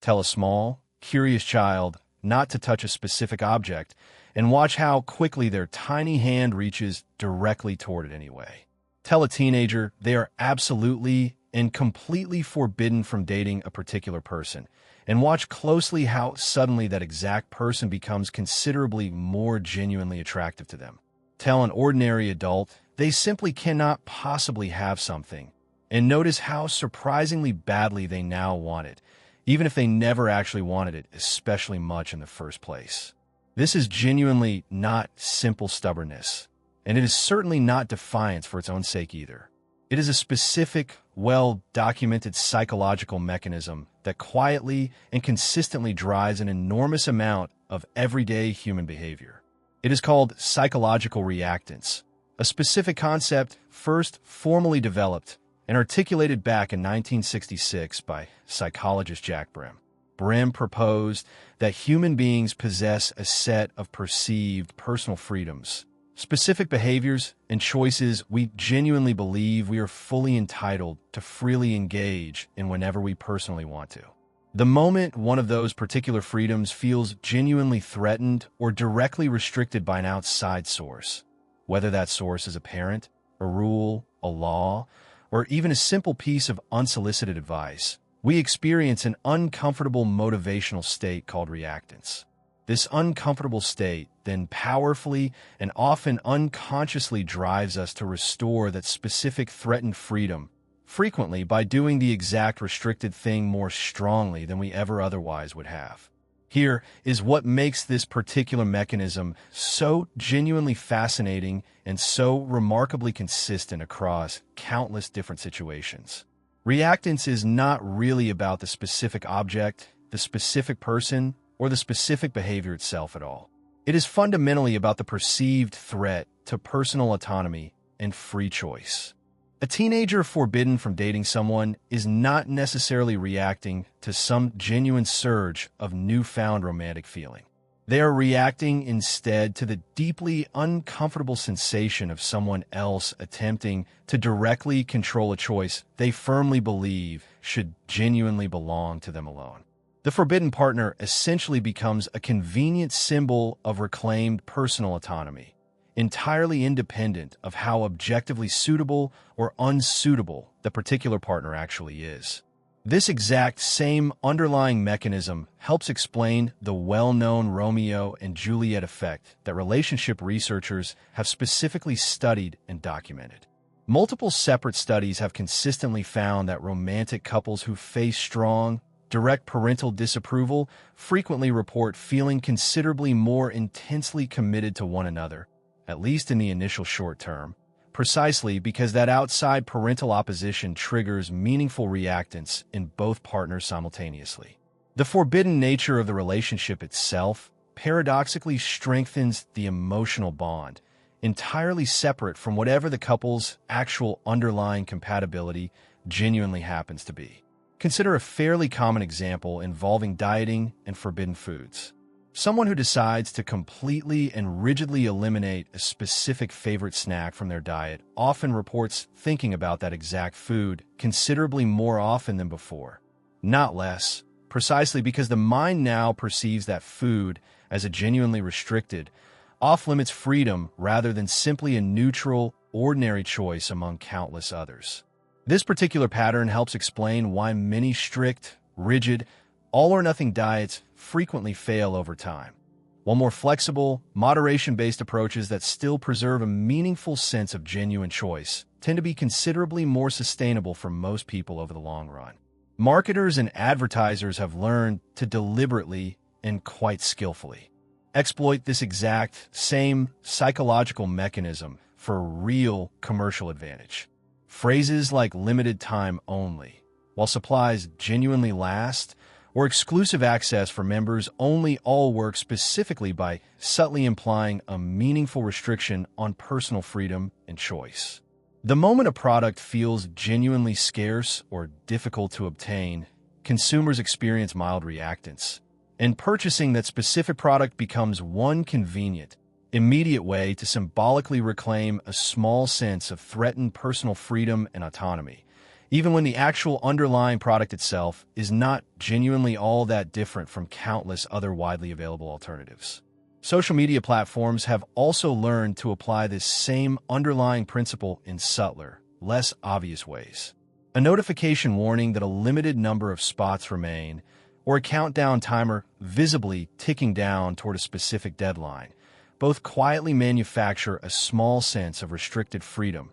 Tell a small, curious child not to touch a specific object, and watch how quickly their tiny hand reaches directly toward it anyway. Tell a teenager they are absolutely and completely forbidden from dating a particular person, and watch closely how suddenly that exact person becomes considerably more genuinely attractive to them. Tell an ordinary adult they simply cannot possibly have something, and notice how surprisingly badly they now want it, even if they never actually wanted it especially much in the first place. This is genuinely not simple stubbornness, and it is certainly not defiance for its own sake either. It is a specific, well-documented psychological mechanism that quietly and consistently drives an enormous amount of everyday human behavior. It is called psychological reactance, a specific concept first formally developed and articulated back in 1966 by psychologist Jack Brehm. Brehm proposed that human beings possess a set of perceived personal freedoms, specific behaviors and choices we genuinely believe we are fully entitled to freely engage in whenever we personally want to. The moment one of those particular freedoms feels genuinely threatened or directly restricted by an outside source, whether that source is a parent, a rule, a law, or even a simple piece of unsolicited advice, we experience an uncomfortable motivational state called reactance. This uncomfortable state then powerfully and often unconsciously drives us to restore that specific threatened freedom, frequently by doing the exact restricted thing more strongly than we ever otherwise would have. Here is what makes this particular mechanism so genuinely fascinating and so remarkably consistent across countless different situations. Reactance is not really about the specific object, the specific person, or the specific behavior itself at all. It is fundamentally about the perceived threat to personal autonomy and free choice. A teenager forbidden from dating someone is not necessarily reacting to some genuine surge of newfound romantic feeling. They are reacting instead to the deeply uncomfortable sensation of someone else attempting to directly control a choice they firmly believe should genuinely belong to them alone. The forbidden partner essentially becomes a convenient symbol of reclaimed personal autonomy, entirely independent of how objectively suitable or unsuitable the particular partner actually is. This exact same underlying mechanism helps explain the well-known Romeo and Juliet effect that relationship researchers have specifically studied and documented. Multiple separate studies have consistently found that romantic couples who face strong, direct parental disapproval frequently report feeling considerably more intensely committed to one another, at least in the initial short term, precisely because that outside parental opposition triggers meaningful reactance in both partners simultaneously. The forbidden nature of the relationship itself paradoxically strengthens the emotional bond, entirely separate from whatever the couple's actual underlying compatibility genuinely happens to be. Consider a fairly common example involving dieting and forbidden foods. Someone who decides to completely and rigidly eliminate a specific favorite snack from their diet often reports thinking about that exact food considerably more often than before, not less, precisely because the mind now perceives that food as a genuinely restricted, off-limits freedom rather than simply a neutral, ordinary choice among countless others. This particular pattern helps explain why many strict, rigid, all-or-nothing diets frequently fail over time, while more flexible, moderation-based approaches that still preserve a meaningful sense of genuine choice tend to be considerably more sustainable for most people over the long run. Marketers and advertisers have learned to deliberately and quite skillfully exploit this exact same psychological mechanism for real commercial advantage. Phrases like limited time only, while supplies genuinely last, or exclusive access for members only all work specifically by subtly implying a meaningful restriction on personal freedom and choice. The moment a product feels genuinely scarce or difficult to obtain, consumers experience mild reactance, and purchasing that specific product becomes one convenient, immediate way to symbolically reclaim a small sense of threatened personal freedom and autonomy, even when the actual underlying product itself is not genuinely all that different from countless other widely available alternatives. Social media platforms have also learned to apply this same underlying principle in subtler, less obvious ways. A notification warning that a limited number of spots remain, or a countdown timer visibly ticking down toward a specific deadline, both quietly manufacture a small sense of restricted freedom,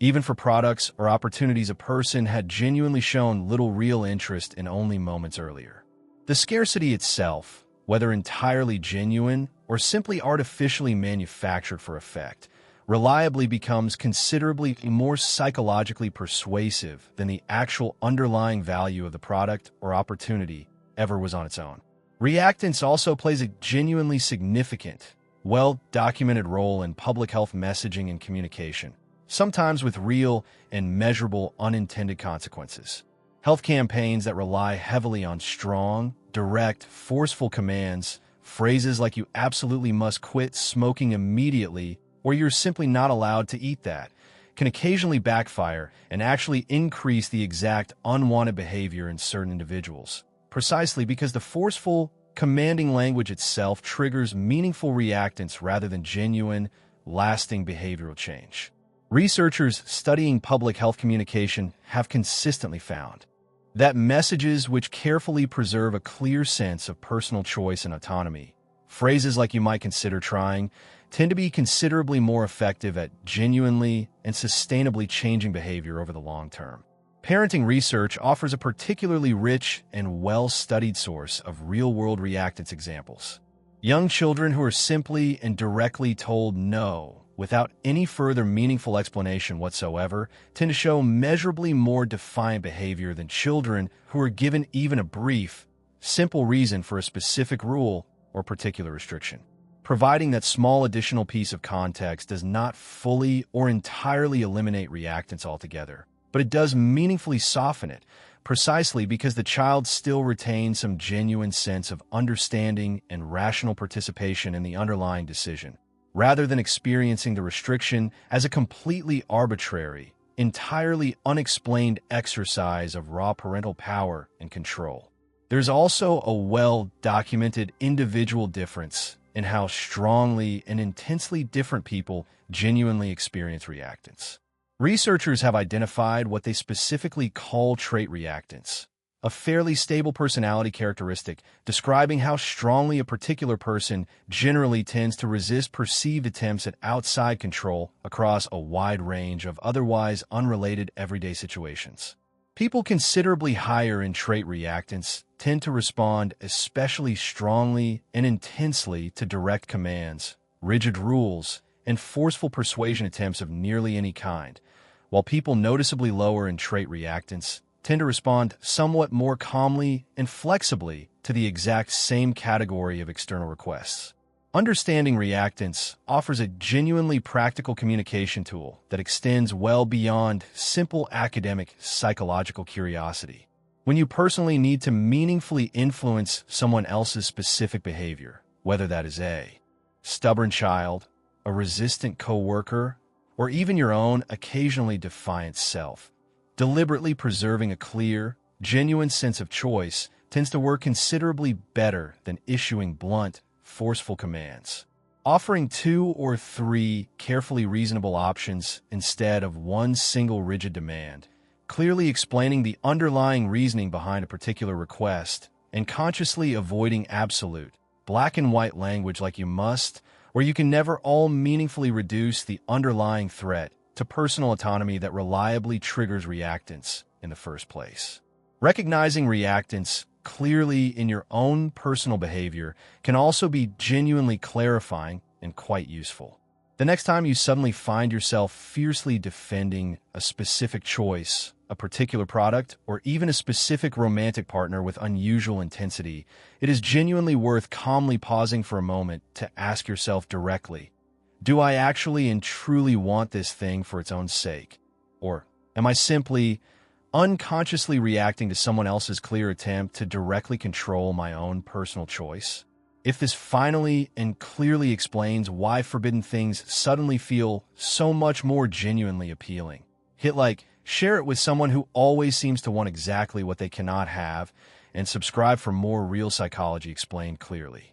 even for products or opportunities a person had genuinely shown little real interest in only moments earlier. The scarcity itself, whether entirely genuine or simply artificially manufactured for effect, reliably becomes considerably more psychologically persuasive than the actual underlying value of the product or opportunity ever was on its own. Reactance also plays a genuinely significant, well-documented role in public health messaging and communication, sometimes with real and measurable unintended consequences. Health campaigns that rely heavily on strong, direct, forceful commands, phrases like "you absolutely must quit smoking immediately" or "you're simply not allowed to eat that," can occasionally backfire and actually increase the exact unwanted behavior in certain individuals, precisely because the forceful, commanding language itself triggers meaningful reactance rather than genuine, lasting behavioral change. Researchers studying public health communication have consistently found that messages which carefully preserve a clear sense of personal choice and autonomy, phrases like "you might consider trying," tend to be considerably more effective at genuinely and sustainably changing behavior over the long term. Parenting research offers a particularly rich and well-studied source of real-world reactance examples. Young children who are simply and directly told no without any further meaningful explanation whatsoever tend to show measurably more defiant behavior than children who are given even a brief, simple reason for a specific rule or particular restriction. Providing that small additional piece of context does not fully or entirely eliminate reactance altogether, but it does meaningfully soften it, precisely because the child still retains some genuine sense of understanding and rational participation in the underlying decision, rather than experiencing the restriction as a completely arbitrary, entirely unexplained exercise of raw parental power and control. There's also a well-documented individual difference in how strongly and intensely different people genuinely experience reactance. Researchers have identified what they specifically call trait reactance, a fairly stable personality characteristic describing how strongly a particular person generally tends to resist perceived attempts at outside control across a wide range of otherwise unrelated everyday situations. People considerably higher in trait reactance tend to respond especially strongly and intensely to direct commands, rigid rules, and forceful persuasion attempts of nearly any kind, while people noticeably lower in trait reactance tend to respond somewhat more calmly and flexibly to the exact same category of external requests. Understanding reactance offers a genuinely practical communication tool that extends well beyond simple academic psychological curiosity. When you personally need to meaningfully influence someone else's specific behavior, whether that is a stubborn child, a resistant coworker, or even your own occasionally defiant self, deliberately preserving a clear, genuine sense of choice tends to work considerably better than issuing blunt, forceful commands. Offering 2 or 3 carefully reasonable options instead of one single rigid demand, clearly explaining the underlying reasoning behind a particular request, and consciously avoiding absolute, black and white language like "you must," or "you can never," all meaningfully reduce the underlying threat to personal autonomy that reliably triggers reactance in the first place. Recognizing reactance clearly in your own personal behavior can also be genuinely clarifying and quite useful. The next time you suddenly find yourself fiercely defending a specific choice, a particular product, or even a specific romantic partner with unusual intensity, it is genuinely worth calmly pausing for a moment to ask yourself directly, do I actually and truly want this thing for its own sake? Or am I simply unconsciously reacting to someone else's clear attempt to directly control my own personal choice? If this finally and clearly explains why forbidden things suddenly feel so much more genuinely appealing, hit like, Share it with someone who always seems to want exactly what they cannot have, and subscribe for more real psychology explained clearly.